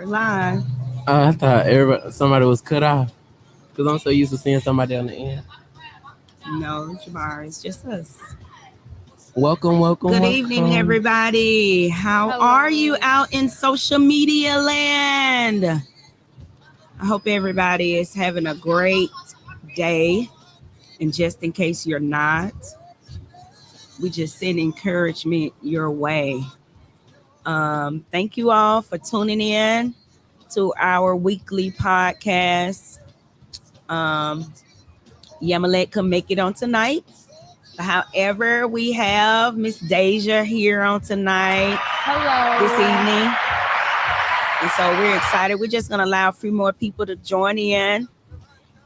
We're live. I thought somebody was cut off because I'm so used to seeing somebody on the end. No, Jabari, it's just us. Welcome, welcome, Good evening, welcome. everybody. How are you out in social media land? I hope everybody is having a great day. And just in case you're not, we just send encouragement your way. Thank you all for tuning in to our weekly podcast. Yamalet can make it on tonight. However, we have Miss Deja here on tonight. Hello. This evening. And so we're excited. We're just going to allow a few more people to join in.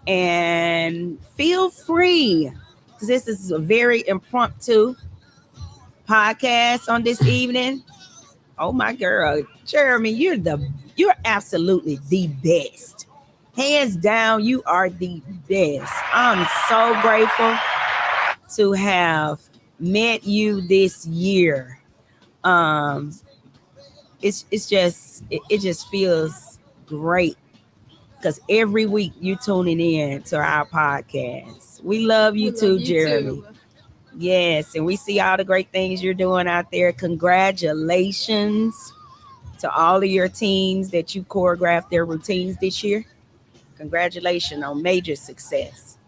And feel free, because this is a very impromptu podcast on this evening. Oh my girl, Jeremy, you're absolutely the best. Hands down, you are the best. I'm so grateful to have met you this year. It just feels great because every week you tuning in to our podcast. We love you too, Jeremy. Yes, and we see all the great things you're doing out there. Congratulations to all of your teams that you choreographed their routines this year. Congratulations on major success.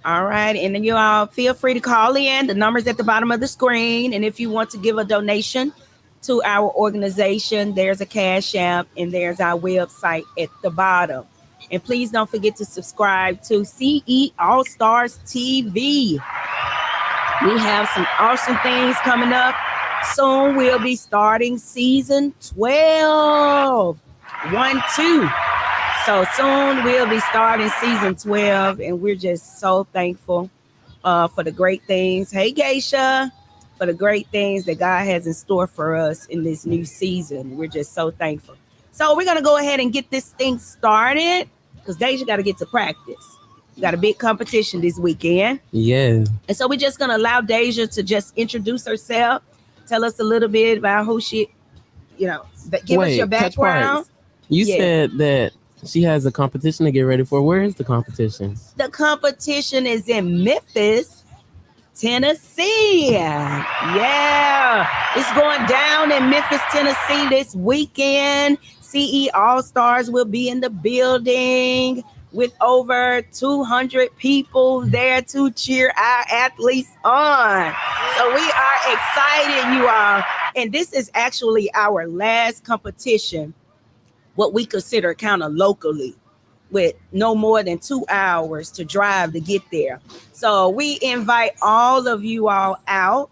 All right, and then you all feel free to call in. The number's at the bottom of the screen. And if you want to give a donation to our organization, there's a Cash App and there's our website at the bottom. And please don't forget to subscribe to CE All Stars TV. We have some awesome things coming up. Soon we'll be starting season 12. 1-2. So soon we'll be starting season 12, and we're just so thankful for the great things. Hey, Geisha, for the great things that God has in store for us in this new season. We're just so thankful. So we're going to go ahead and get this thing started because Deja got to get to practice. We got a big competition this weekend. Yeah. And so we're just going to allow Deja to just introduce herself, tell us a little bit about who she, give us your background. You said that she has a competition to get ready for. Where is the competition? The competition is in Memphis, Tennessee. Yeah. It's going down in Memphis, Tennessee this weekend. CE All-Stars will be in the building with over 200 people there to cheer our athletes on. So we are excited, you all. And this is actually our last competition, what we consider kind of locally, with no more than 2 hours to drive to get there. So we invite all of you all out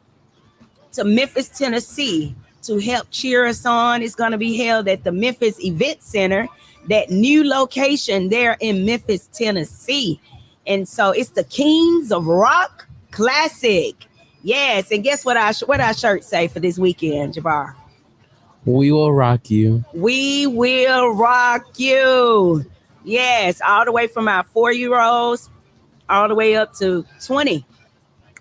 to Memphis, Tennessee to help cheer us on. It's going to be held at the Memphis Event Center, that new location there in Memphis, Tennessee. And so it's the Kings of Rock Classic. Yes, and guess what our shirt say for this weekend, Jabbar? We will rock you. We will rock you. Yes, all the way from our 4-year-olds all the way up to 20.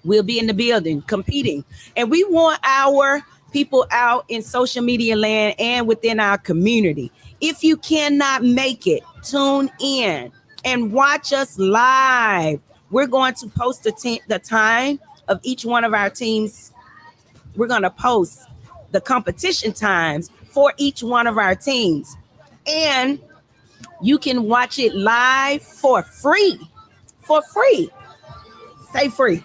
We'll be in the building competing. And we want our people out in social media land and within our community. If you cannot make it, tune in and watch us live. We're going to post the time of each one of our teams. We're going to post the competition times for each one of our teams. And you can watch it live for free. For free. Say free.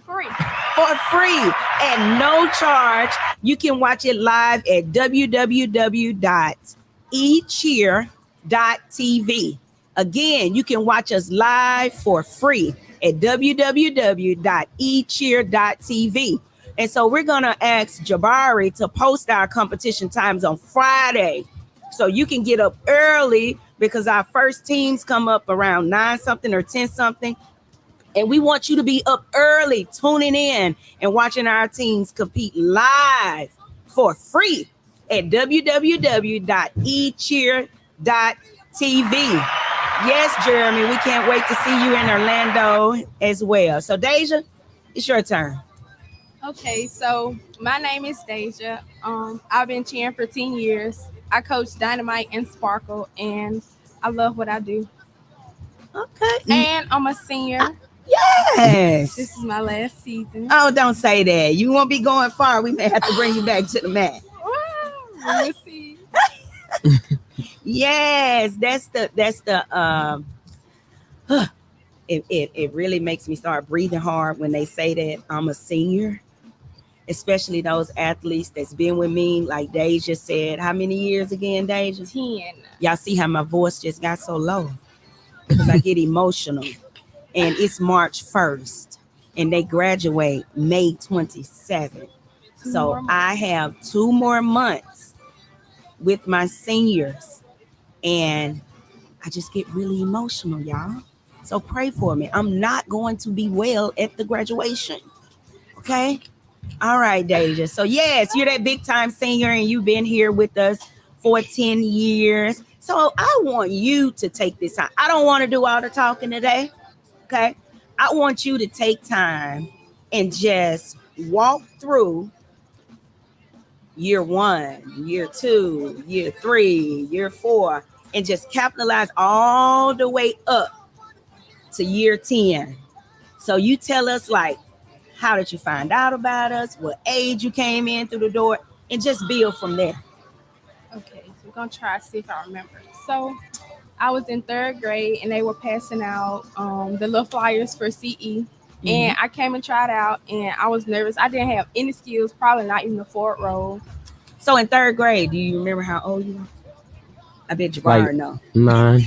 Free. For free and no charge. You can watch it live at www.echeer.tv. Again, you can watch us live for free at www.echeer.tv. And so we're going to ask Jabari to post our competition times on Friday. So you can get up early because our first teams come up around 9 something or 10 something. And we want you to be up early, tuning in and watching our teams compete live for free at www.echeer.tv. Yes, Jeremy, we can't wait to see you in Orlando as well. So, Deja, it's your turn. Okay, so my name is Deja. I've been cheering for 10 years. I coach Dynamite and Sparkle, and I love what I do. Okay. And I'm a senior. Yes. This is my last season. Oh, don't say that. You won't be going far. We may have to bring you back to the mat. We'll see. Yes, that's the it really makes me start breathing hard when they say that I'm a senior, especially those athletes that's been with me, like Deja said. How many years again, Deja? 10. Y'all see how my voice just got so low because I get emotional. And it's March 1st, and they graduate May 27th. So I have 2 more months with my seniors, and I just get really emotional, y'all. So pray for me. I'm not going to be well at the graduation. Okay? All right, Deja. So yes, you're that big time senior, and you've been here with us for 10 years. So I want you to take this time. I don't want to do all the talking today. Okay? I want you to take time and just walk through year 1, year 2, year 3, year 4, and just capitalize all the way up to year 10. So you tell us, like, how did you find out about us? What age you came in through the door? And just build from there. Okay, so we're going to try to see if I remember. So I was in 3rd grade, and they were passing out the little flyers for CE. And I came and tried out, and I was nervous. I didn't have any skills, probably not even the forward roll. So in 3rd grade, do you remember how old you were? I bet Jabbar know. 9.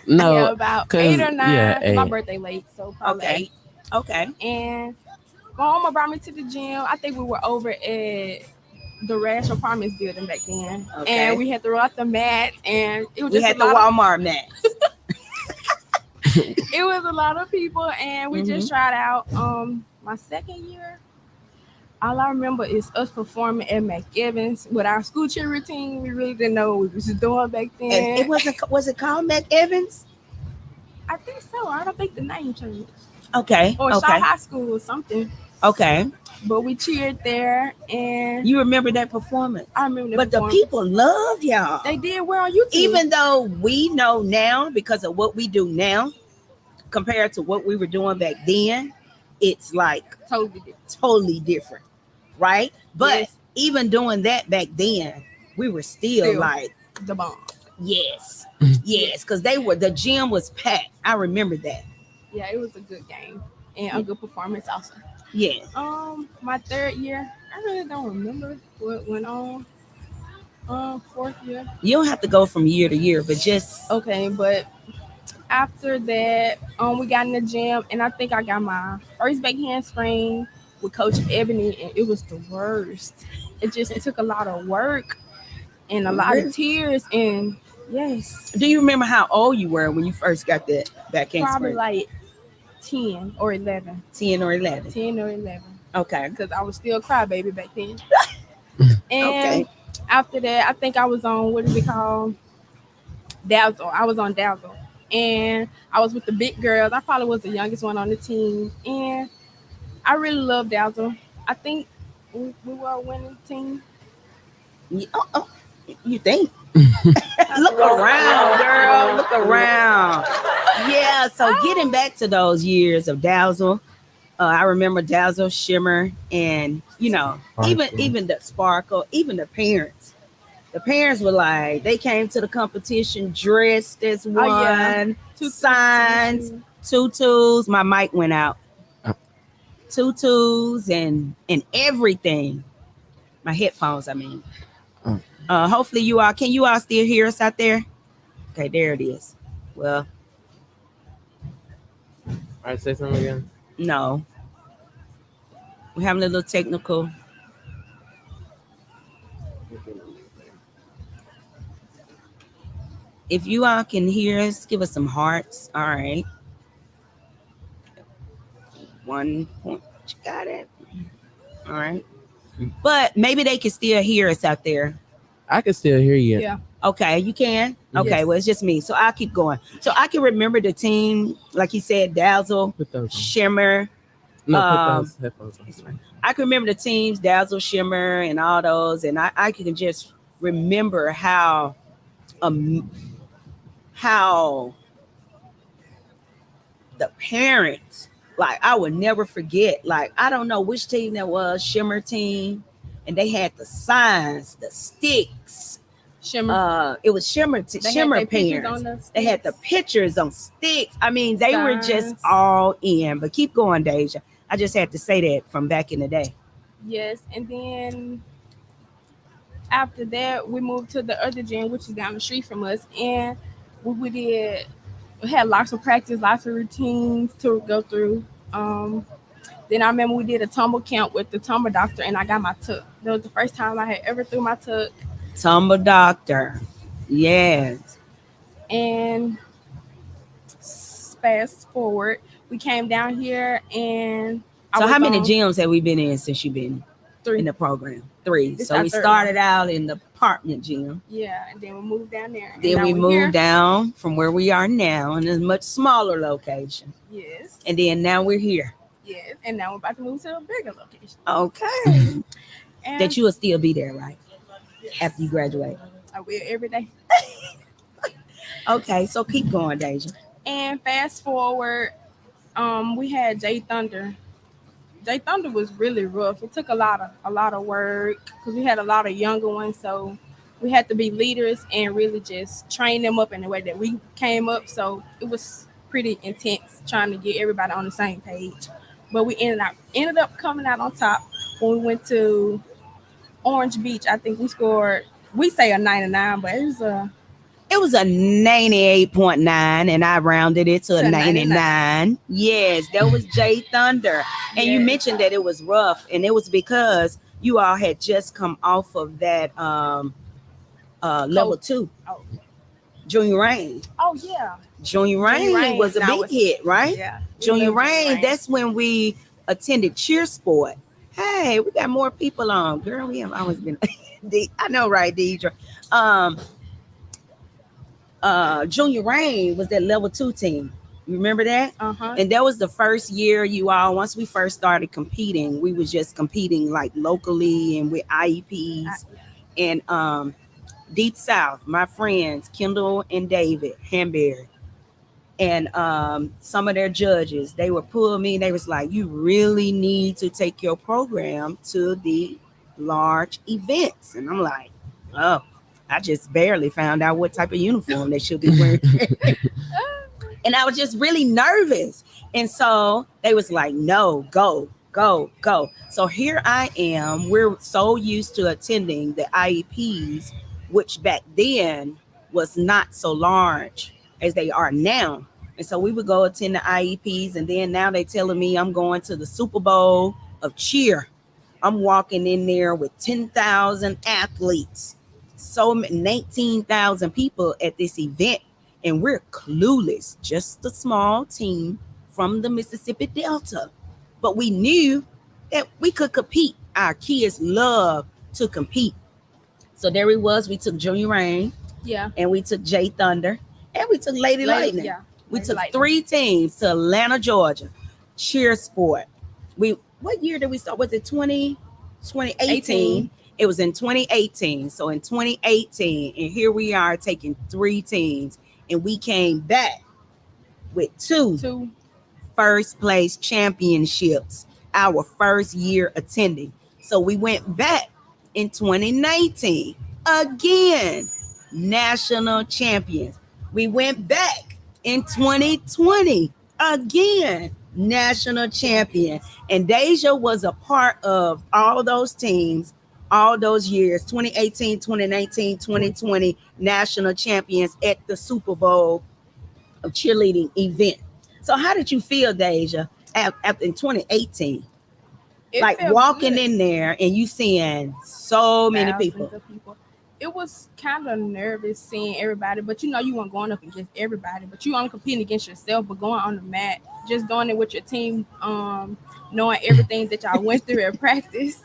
No, Yeah, about 8 or 9. Yeah, 8. My birthday late, so probably 8. Okay. And my mama brought me to the gym. I think we were over at the Rash Apartments building back then. Okay. And we had to roll out the mats, and it was We just had the Walmart mats. It was a lot of people, and we just tried out. My 2nd year, all I remember is us performing at McEvans with our school cheer routine. We really didn't know what we was doing back then. And it was it called McEvans? I think so. I don't think the name changed. Okay. Or okay. Shaw High School or something. Okay. But we cheered there, and you remember that performance? I remember that But the people loved y'all. They did. We're on YouTube. Even though we know now, because of what we do now, compared to what we were doing back then, it's like totally different, right? But even doing that back then, we were still like the bomb. Yes, because the gym was packed. I remember that. Yeah, it was a good game and a good performance also. Yeah. My 3rd year, I really don't remember what went on. 4th year. You don't have to go from year to year, but just okay. But after that, we got in the gym, and I think I got my first back handspring with Coach Ebony, and it was the worst. It just took a lot of work and a lot of tears. And yes. Do you remember how old you were when you first got that back handspring? Probably like 10 or 11. 10 or 11. 10 or 11. Okay. Because I was still a crybaby back then. And after that, I think I was on, what is it called? Dazzle. I was on Dazzle. And I was with the big girls. I probably was the youngest one on the team. And I really love Dazzle. I think we were a winning team. You think? Look around, girl. Look around. Yeah, so getting back to those years of Dazzle, I remember Dazzle, Shimmer, and, even the Sparkle, even the parents. The parents were like, they came to the competition dressed as one, signs, tutus. My mic went out. Tutus and everything. My headphones, I mean. Hopefully can you all still hear us out there? Okay, there it is. Well. All right, say something again. No. We're having a little technical. If you all can hear us, give us some hearts. All right. 1 point. You got it. All right. But maybe they can still hear us out there. I can still hear you. Yeah. Okay, you can? Okay, well, it's just me. So I'll keep going. So I can remember the team, like you said, Dazzle, Shimmer. No, put those headphones on. I can remember the teams, Dazzle, Shimmer, and all those. And I can just remember um how the parents, like I would never forget, like I don't know which team that was, Shimmer team, and they had the signs, the sticks. Shimmer. It was Shimmer They Shimmer had their pictures parents. on the They had the sticks. pictures on sticks. I mean, they were just Signs. all in. But keep going, Deja. I just had to say that from back in the day. Yes, and then after that, we moved to the other gym, which is down the street from us, and we had lots of practice, lots of routines to go through. Then I remember we did a tumble camp with the tumble doctor, and I got my tuck. That was the first time I had ever threw my tuck. Tumble Doctor. Yes. And fast forward, we came down here, and So how many gyms have we been in since you've been Three. in the program? 3. This So our we third started out in the apartment gym. Yeah, and then we moved down there. and Then now we we're moved here. down from where we are now in a much smaller location. Yes. And then now we're here. Yes, and now we're about to move to a bigger location. Okay. And That you will still be there, right? After you graduate. I will every day. Okay, so keep going, Deja. And fast forward, we had Jay Thunder. Jay Thunder was really rough. It took a lot of work because we had a lot of younger ones, so we had to be leaders and really just train them up in the way that we came up. So it was pretty intense trying to get everybody on the same page. But we ended up coming out on top when we went to Orange Beach. I think we scored. We say a 99, but It was a 98.9, and I rounded it to a To 99. Yes, that was Jay Thunder. And you Yes. mentioned that it was rough, and it was because you all had just come off of that level 2. Oh. Junior Rain. Oh yeah, Junior Rain Rain, was a that big was- hit, right? yeah. We Junior love Rain, that's when we attended Cheer Sport. Hey, we got more people on. Girl, we have always been I know, right, Deidre? Junior Rain was that level 2 team. You remember that? And that was the first year you all, once we first started competing, we was just competing like locally and with IEPs. And Deep South, my friends, Kendall and David Hanberry, and some of their judges, they would pull me and they was like, you really need to take your program to the large events. And I'm like, oh, I just barely found out what type of uniform they should be wearing. And I was just really nervous. And so they was like, no, go. So here I am. We're so used to attending the IEPs, which back then was not so large as they are now. And so we would go attend the IEPs, and then now they telling me I'm going to the Super Bowl of cheer. I'm walking in there with 10,000 athletes, so 19,000 people at this event, and we're clueless, just a small team from the Mississippi Delta. But we knew that we could compete. Our kids love to compete. So there it was. We took Junior Rain, Yeah. and we took Jay Thunder, and we took Lady Lightning. Yeah. We Lady took Lightning. 3 teams to Atlanta, Georgia. Cheer Sport. What year did we start? Was it 2018? 18. It was in 2018. So in 2018, and here we are taking 3 teams, and we came back with 2 first place championships our first year attending. So we went back in 2019 again, national champions. We went back in 2020 again, national champion. And Deja was a part of all those teams, all those years, 2018, 2019, 2020, national champions at the Super Bowl of cheerleading event. So how did you feel, Deja, after in 2018? It Like felt walking good. in there and you seeing so many Thousands people. of people. It was kind of nervous seeing everybody, but you know you weren't going up against everybody, but you only competing against yourself. But going on the mat, just doing it with your team, knowing everything that y'all went through at practice,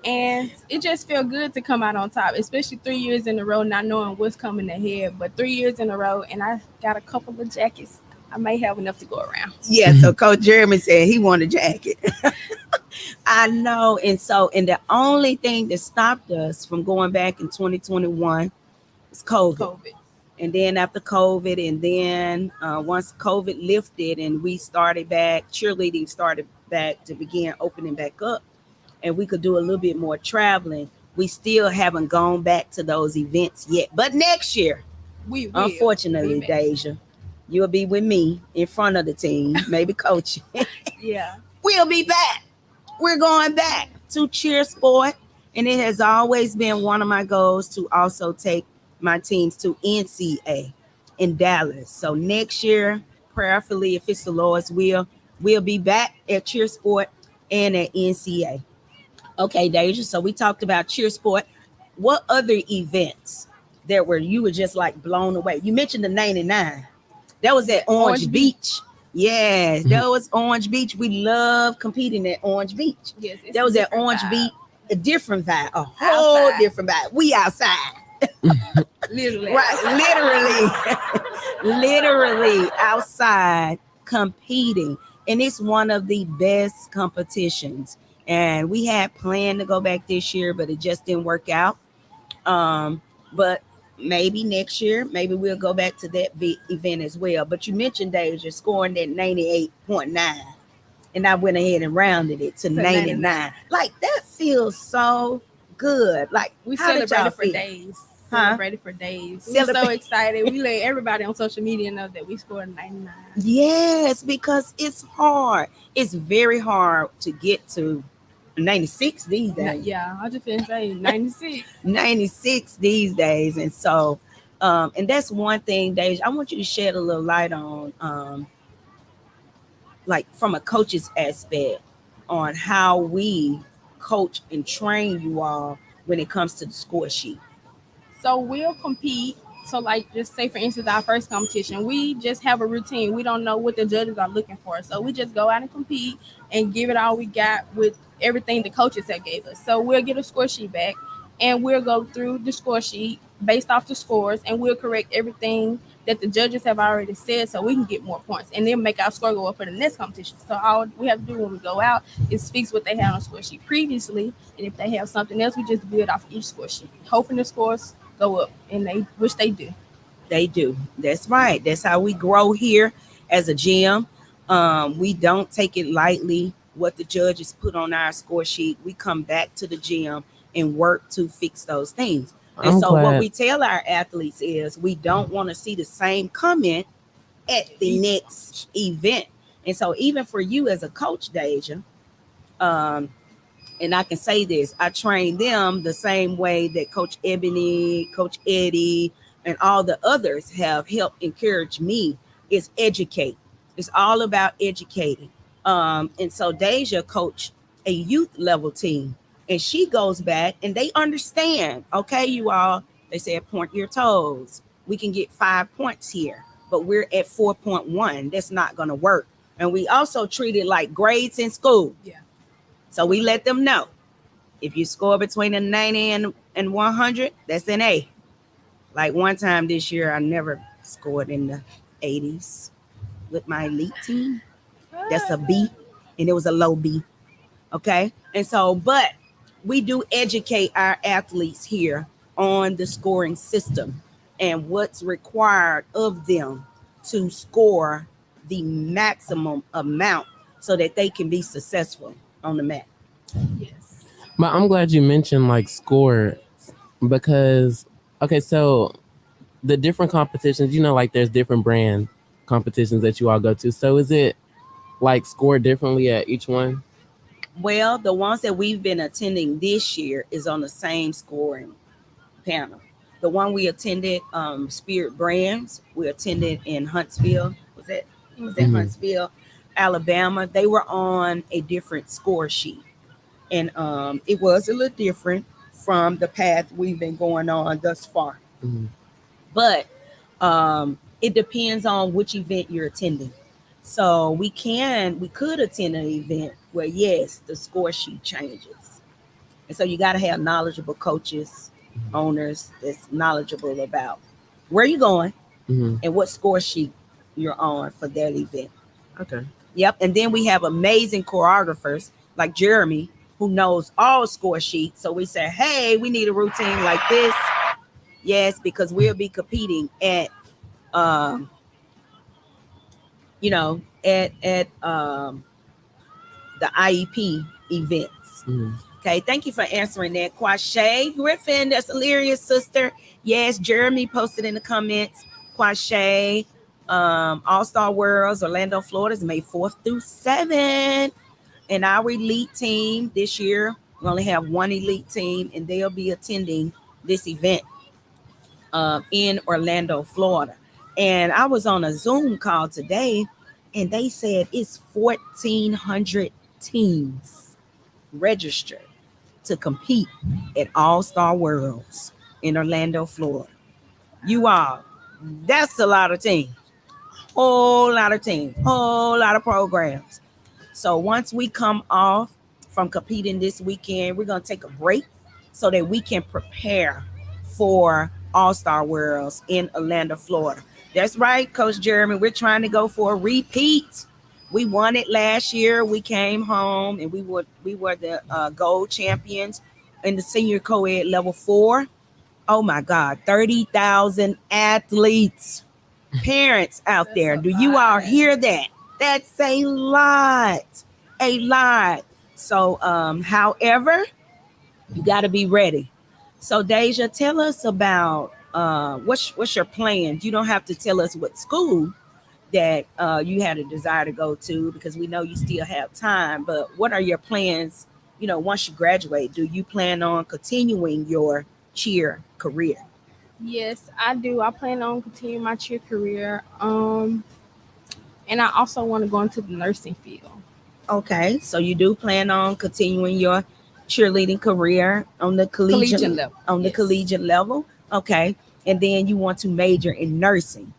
and it just felt good to come out on top, especially 3 years in a row, not knowing what's coming ahead. But 3 years in a row, and I got a couple of jackets I may have enough to go around. Yeah, so Coach Jeremy said he wanted a jacket. I know. And the only thing that stopped us from going back in 2021 is COVID. And then after COVID, and then once COVID lifted and we started back, cheerleading started back to begin opening back up, and we could do a little bit more traveling. We still haven't gone back to those events yet. But next year, we will. Unfortunately, Deja, you'll be with me in front of the team, maybe coaching. Yeah. We'll be back. We're going back to cheer sport. And it has always been one of my goals to also take my teams to NCA in Dallas. So next year, prayerfully, if it's the Lord's will, we'll be back at cheer sport and at NCA. Okay, Deja. So we talked about cheer sport. What other events that were you were just like blown away? You mentioned the 99. That was at Orange Beach. Yes, that was Orange Beach. We love competing at Orange Beach. Yes, that was at Orange Beach. A different vibe, a whole different vibe. We outside. Literally. Right, literally outside competing. And it's one of the best competitions. And we had planned to go back this year, but it just didn't work out. But maybe next year, maybe we'll go back to that event as well. But you mentioned, Deja, scoring that 98.9. And I went ahead and rounded it to 99. Like, that feels so good. Like, we celebrated for days. Celebrated for days. We were so excited. We let everybody on social media know that we scored 99. Yes, because it's hard. It's very hard to get to 96 these days. Yeah, I just didn't say 96. 96 these days. And so, and that's one thing, Deja, I want you to shed a little light on, like from a coach's aspect, on how we coach and train you all when it comes to the score sheet. So we'll compete. So like, just say for instance, our first competition, we just have a routine. We don't know what the judges are looking for. So we just go out and compete and give it all we got with everything the coaches have gave us. So we'll get a score sheet back and we'll go through the score sheet based off the scores, and we'll correct everything that the judges have already said so we can get more points and then make our score go up for the next competition. So all we have to do when we go out is fix what they had on the score sheet previously, and if they have something else, we just build off each score sheet, hoping the scores go up, and which they do. They do. That's right. That's how we grow here as a gym. We don't take it lightly what the judges put on our score sheet. We come back to the gym and work to fix those things. And so what we tell our athletes is we don't want to see the same comment at the next event. And so even for you as a coach, Deja, and I can say this, I train them the same way that Coach Ebony, Coach Eddie, and all the others have helped encourage me, is educate. It's all about educating. And so Deja coached a youth level team, and she goes back and they understand, okay, you all, they said point your toes. We can get 5 points here, but we're at 4.1. That's not going to work. And we also treat it like grades in school. Yeah. So we let them know if you score between a 90 and 100, that's an A. Like one time this year, I never scored in the 80s with my elite team. That's a B, and it was a low B. Okay. And so, but we do educate our athletes here on the scoring system and what's required of them to score the maximum amount so that they can be successful on the mat. Yes. But I'm glad you mentioned like score, because, okay, so the different competitions, like there's different brand competitions that you all go to. So is it like score differently at each one? Well, the ones that we've been attending this year is on the same scoring panel. The one we attended, Spirit Brands, we attended in Huntsville. Was that Huntsville, Alabama? They were on a different score sheet. And it was a little different from the path we've been going on thus far. Mm-hmm. But it depends on which event you're attending. So we could attend an event where, yes, the score sheet changes. And so you got to have knowledgeable coaches, owners that's knowledgeable about where you're going and what score sheet you're on for that event. Okay. Yep. And then we have amazing choreographers like Jeremy, who knows all score sheets. So we say, hey, we need a routine like this. Yes, because we'll be competing at, um, at the IEP events. Mhm. Okay, thank you for answering that. Quashay Griffin, that's Illyria's sister. Yes, Jeremy posted in the comments. Quashay, All Star Worlds, Orlando, Florida is May 4th through 7th. And our elite team this year, we only have one elite team, and they'll be attending this event in Orlando, Florida. And I was on a Zoom call today, and they said it's 1,400 teams registered to compete at All Star Worlds in Orlando, Florida. You all, that's a lot of teams, whole lot of teams, whole lot of programs. So once we come off from competing this weekend, we're going to take a break so that we can prepare for All Star Worlds in Orlando, Florida. That's right, Coach Jeremy. We're trying to go for a repeat. We won it last year. We came home and we were the gold champions in the senior co-ed level 4. Oh my God, 30,000 athletes, parents out there. Do you all hear that? That's a lot, a lot. So, however, you got to be ready. So, Deja, tell us about what's your plans. You don't have to tell us what school that you had a desire to go to, because we know you still have time. But what are your plans? Once you graduate, do you plan on continuing your cheer career? Yes, I do. I plan on continuing my cheer career. And I also want to go into the nursing field. Okay, so you do plan on continuing your cheerleading career on the collegiate level. on the Yes. collegiate level. Okay, and then you want to major in nursing.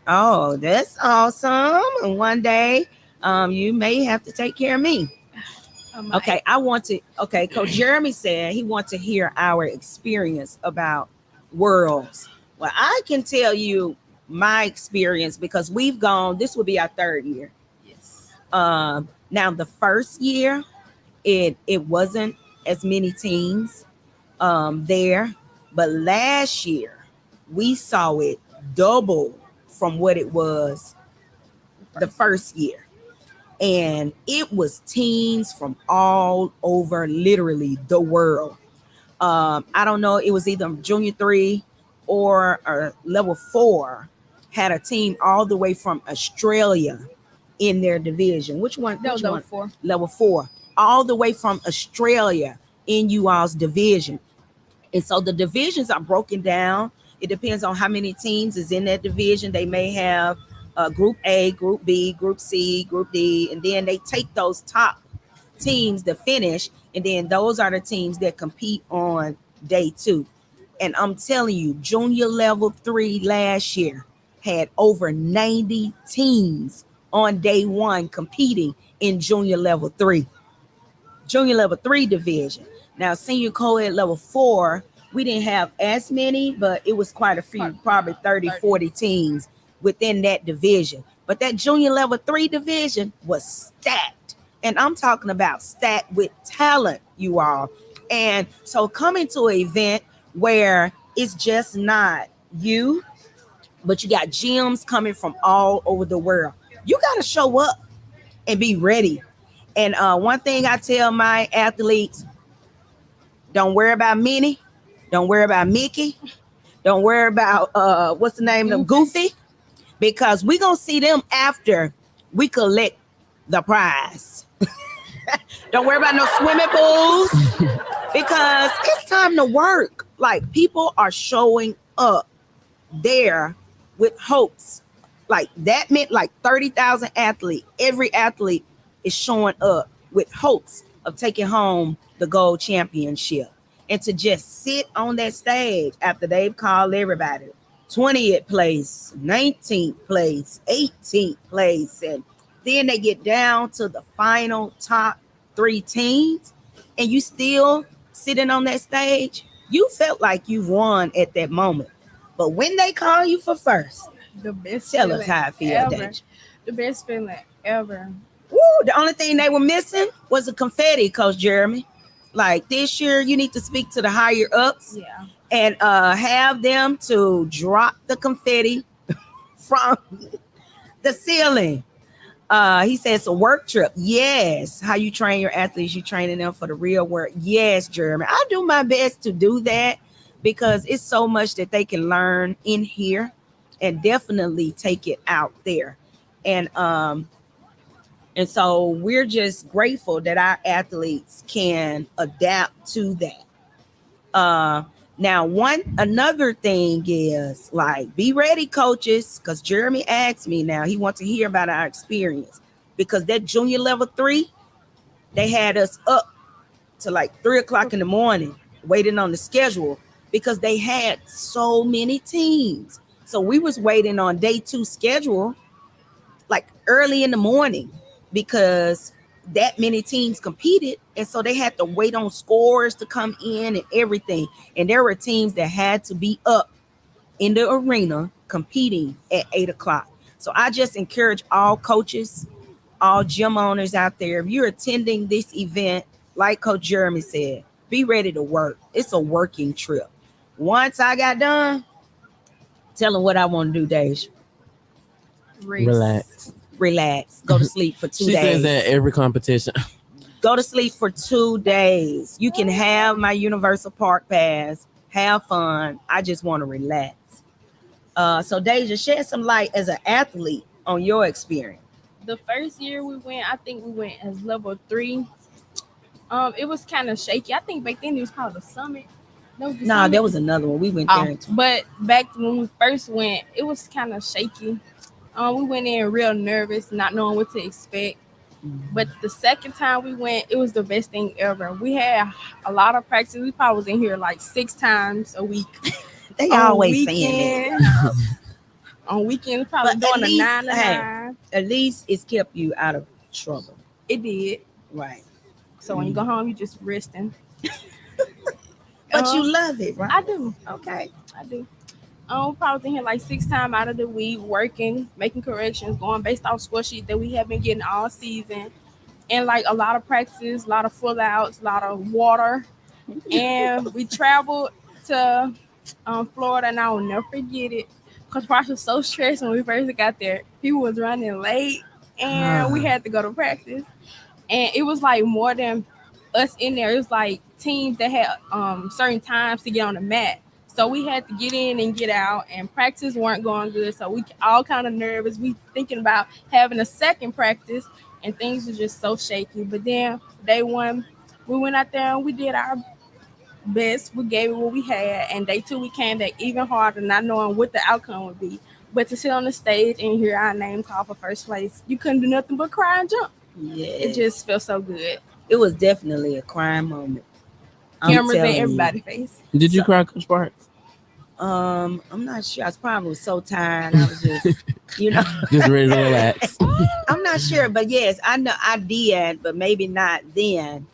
Oh, that's awesome! And one day, you may have to take care of me. Okay, Okay, Coach Jeremy said he wants to hear our experience about Worlds. Well, I can tell you my experience because we've gone. This will be our 3rd year. Yes. Now the first year, it wasn't as many teams there, but last year we saw it double from what it was the first year. And it was teams from all over, literally the world. I don't know, it was either junior 3 or level 4 had a team all the way from Australia in their division. Which one? That was Which level one? 4. Level 4, all the way from Australia in you all's division. And so the divisions are broken down. It depends on how many teams is in that division. They may have Group A, Group B, Group C, Group D, and then they take those top teams to finish, and then those are the teams that compete on day 2. And I'm telling you, junior level 3 last year had over 90 teams on day 1 competing in junior level 3 division. Now, senior co-ed level 4, we didn't have as many, but it was quite a few, probably 30, 40 teams within that division. But that junior level 3 division was stacked. And I'm talking about stacked with talent, you all. And so coming to an event where it's just not you, but you got gyms coming from all over the world, you got to show up and be ready. And one thing I tell my athletes, don't worry about Minnie, don't worry about Mickey, don't worry about what's the name of them, Goofy, because we're going to see them after we collect the prize. Don't worry about no swimming pools, because it's time to work. Like, people are showing up there with hopes. Like, that meant like 30,000 athletes. Every athlete is showing up with hopes of taking home the gold championship. And to just sit on that stage after they've called everybody 20th place, 19th place, 18th place, and then they get down to the final top 3 teams, and you still sitting on that stage, you felt like you won at that moment. But when they call you for first, The best Tell us feeling how I feel, ever. Deja. The best feeling ever. Woo, the only thing they were missing was the confetti, Coach Jeremy. Like this year, you need to speak to the higher ups Yeah. and have them to drop the confetti from the ceiling. He says a work trip. Yes. How you train your athletes, you training them for the real work. Yes, Jeremy. I do my best to do that because it's so much that they can learn in here and definitely take it out there. And so we're just grateful that our athletes can adapt to that. Uh Now, another thing is like be ready, coaches, because Jeremy asked me now. He wants to hear about our experience because that junior level 3, they had us up to like 3 o'clock in the morning waiting on the schedule because they had so many teams. So we was waiting on day 2 schedule like early in the morning because that many teams competed, and so they had to wait on scores to come in and everything. And there were teams that had to be up in the arena competing at 8 o'clock. So I just encourage all coaches, all gym owners out there, if you're attending this event, like Coach Jeremy said, be ready to work. It's a working trip. Once I got done, tell them what I want to do, Dave. Relax. Go to sleep for 2 She days. says that every competition. Go to sleep for 2 days. You can have my Universal Park Pass, have fun. I just want to relax. So Deja, shed some light as an athlete on your experience. The first year we went, I think we went as level 3. It was kind of shaky. I think back then it was called the Summit. Nah, there was another one. We went there. But back when we first went, it was kind of shaky. We went in real nervous, not knowing what to expect. But the second time we went, it was the best thing ever. We had a lot of practice. We probably was in here like 6 times a week. They always saying that. On weekends, probably But doing at a least, 9 to hey, 9. At least it's kept you out of trouble. It did. Right. So when you go home, you just resting. But you love it, right? I do. Okay. I do. Probably in here like 6 times out of the week, working, making corrections, going based off score sheet that we have been getting all season, and like a lot of practice, a lot of full outs, a lot of water. And we traveled to Florida, and I will never forget it. Coach Parks was so stressed when we first got there. He was running late, and we had to go to practice. And it was like more than us in there. It was like teams that had certain times to get on the mat. So we had to get in and get out, and practice weren't going good. So we all kind of nervous. We thinking about having a second practice, and things were just so shaky. But then day 1, we went out there and we did our best. We gave it what we had. And day 2, we came back even harder, not knowing what the outcome would be. But to sit on the stage and hear our name called for first place, you couldn't do nothing but cry and jump. Yes. It just felt so good. It was definitely a crying moment. Cameras in everybody's face. Did you cry, Coach Parks? I'm not sure. I was probably so tired. I was just, just ready to relax. I'm not sure, but yes, I know I did, but maybe not then,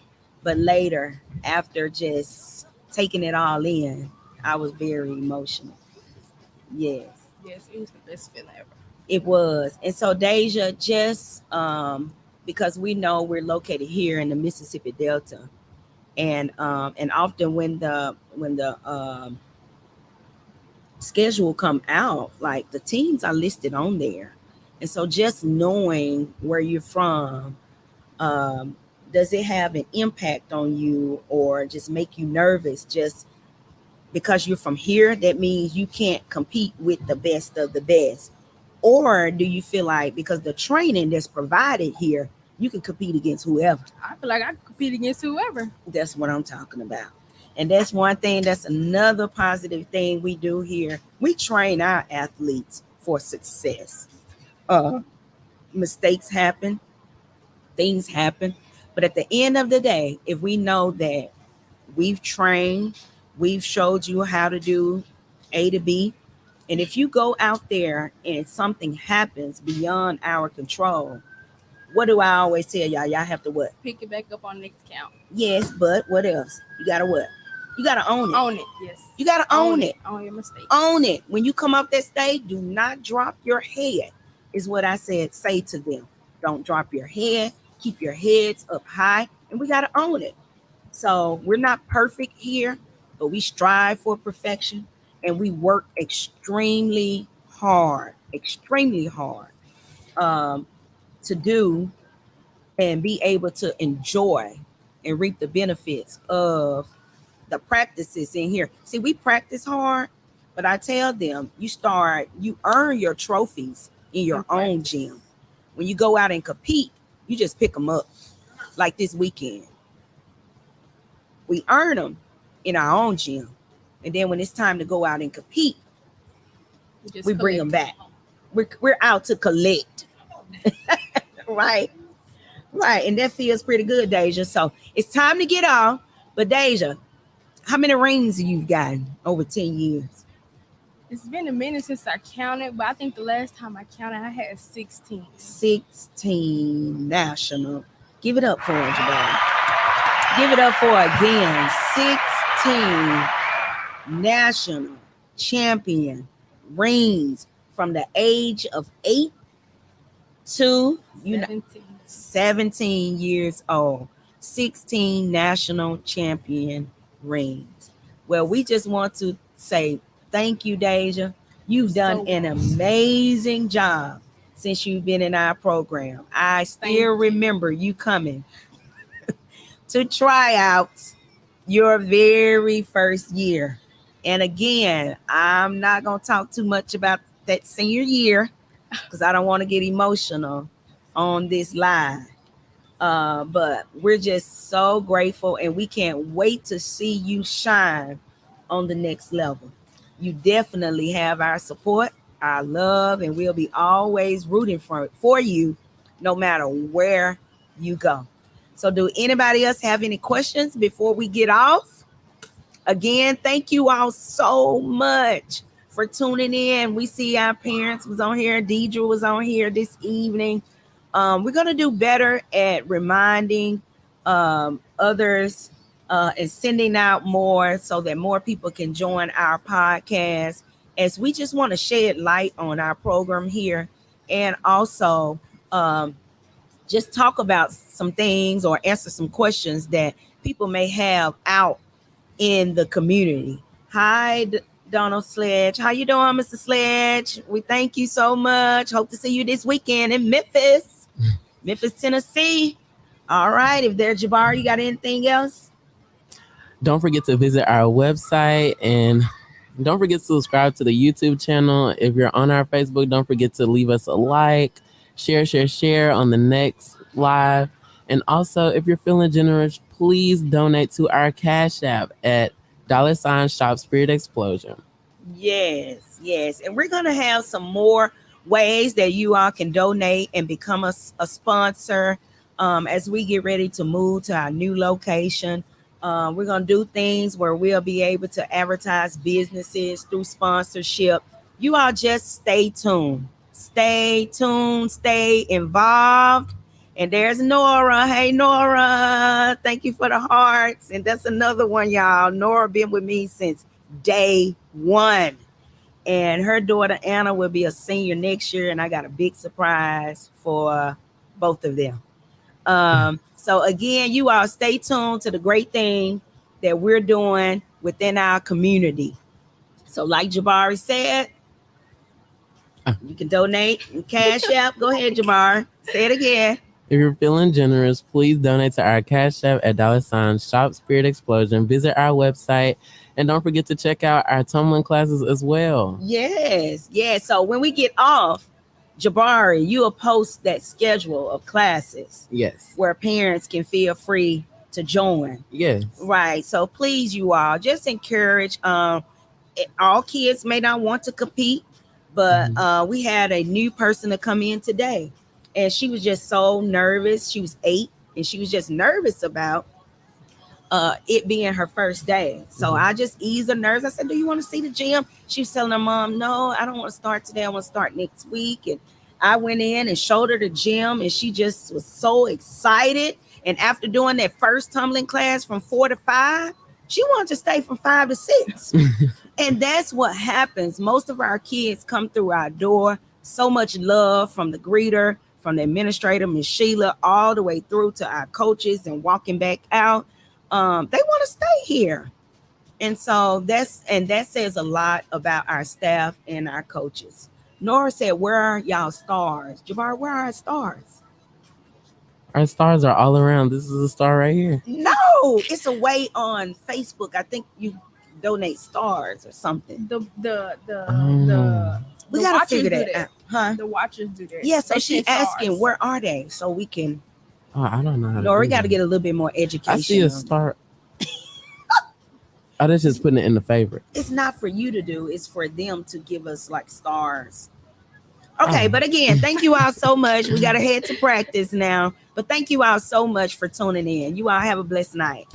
but later after just taking it all in, I was very emotional. Yes. Yes, it was the best feeling ever. It was. And so Deja, just because we know we're located here in the Mississippi Delta, and often when the schedule come out, like the teams are listed on there, and so just knowing where you're from, does it have an impact on you or just make you nervous? Just because you're from here, that means you can't compete with the best of the best, or do you feel like because the training that's provided here, you can compete against whoever? I feel like I can compete against whoever. That's what I'm talking about. And that's one thing, that's another positive thing we do here. We train our athletes for success. Mistakes happen, things happen. But at the end of the day, if we know that we've trained, we've showed you how to do A to B, and if you go out there and something happens beyond our control, what do I always tell y'all? Y'all have to what? Pick it back up on next count. Yes, but what else? You got to what? You got to own it. Own it, yes. You got to own it. Own your mistakes. Own it. When you come off that stage, do not drop your head, is what I said. Say to them, don't drop your head. Keep your heads up high, and we got to own it. So we're not perfect here, but we strive for perfection, and we work extremely hard to do and be able to enjoy and reap the benefits of the practices in here. See, we practice hard, but I tell them, you earn your trophies in your own gym. When you go out and compete, you just pick them up. Like this weekend, we earn them in our own gym, and then when it's time to go out and compete, we bring them back. We're out to collect. Right, and that feels pretty good, Deja. So it's time to get off. But Deja, how many rings you've gotten over 10 years? It's been a minute since I counted, but I think the last time I counted, I had 16. 16 national. Give it up for her, Jabari. Give it up for her again. 16 national champion rings from the age of 8 to 17 years old. 16 national champion rings. Well, we just want to say thank you, Deja. You've done an amazing job since you've been in our program. I still remember you coming to try out your very first year. And again, I'm not going to talk too much about that senior year because I don't want to get emotional on this live. But we're just so grateful, and we can't wait to see you shine on the next level. You definitely have our support, our love, and we'll be always rooting for you no matter where you go. So do anybody else have any questions before we get off? Again, thank you all so much for tuning in. We see our parents was on here. Deidre was on here this evening. We're going to do better at reminding others and sending out more so that more people can join our podcast, as we just want to shed light on our program here, and also just talk about some things or answer some questions that people may have out in the community. Hi, Donald Sledge. How you doing, Mr. Sledge? We thank you so much. Hope to see you this weekend in Memphis, Tennessee. All right. If there's Jabari, you got anything else? Don't forget to visit our website, and don't forget to subscribe to the YouTube channel. If you're on our Facebook, don't forget to leave us a like, share on the next live. And also, if you're feeling generous, please donate to our Cash App at $Shop Spirit Explosion. Yes. And we're going to have some more ways that you all can donate and become a sponsor as we get ready to move to our new location. We're going to do things where we'll be able to advertise businesses through sponsorship. You all just stay tuned. Stay involved. And there's Nora. Hey, Nora. Thank you for the hearts. And that's another one, y'all. Nora been with me since day one. And her daughter, Anna, will be a senior next year. And I got a big surprise for both of them. So, again, you all stay tuned to the great thing that we're doing within our community. So, like Jabari said, you can donate and Cash App. Go ahead, Jabari. Say it again. If you're feeling generous, please donate to our Cash App at $Shop Spirit Explosion. Visit our website, and don't forget to check out our tumbling classes as well. Yes. So when we get off, Jabari, you'll post that schedule of classes. Yes. Where parents can feel free to join. Yes. Right. So please, you all, just encourage. All kids may not want to compete, but we had a new person to come in today. And she was just so nervous. She was 8, and she was just nervous about it being her first day. So I just eased her nerves. I said, do you want to see the gym? She was telling her mom, no, I don't want to start today. I want to start next week. And I went in and showed her the gym, and she just was so excited. And after doing that first tumbling class from 4 to 5, She wanted to stay from 5 to 6. And that's what happens. Most of our kids come through our door. So much love from the greeter, from the administrator, Miss Sheila, all the way through to our coaches and walking back out. They want to stay here. And so that says a lot about our staff and our coaches. Nora said, where are y'all stars? Jabbar, where are our stars? Our stars are all around. This is a star right here. No, it's a way on Facebook. I think you donate stars or something. We We gotta figure that out, huh? The watchers do that. Yeah, so They she's send asking, stars. where are they? So we can. Oh, I don't know how to Nora, we do got to that. get a little bit more education. I see a star. I was just putting it in the favorite. It's not for you to do. It's for them to give us like stars. Okay, but again, thank you all so much. We got to head to practice now. But thank you all so much for tuning in. You all have a blessed night.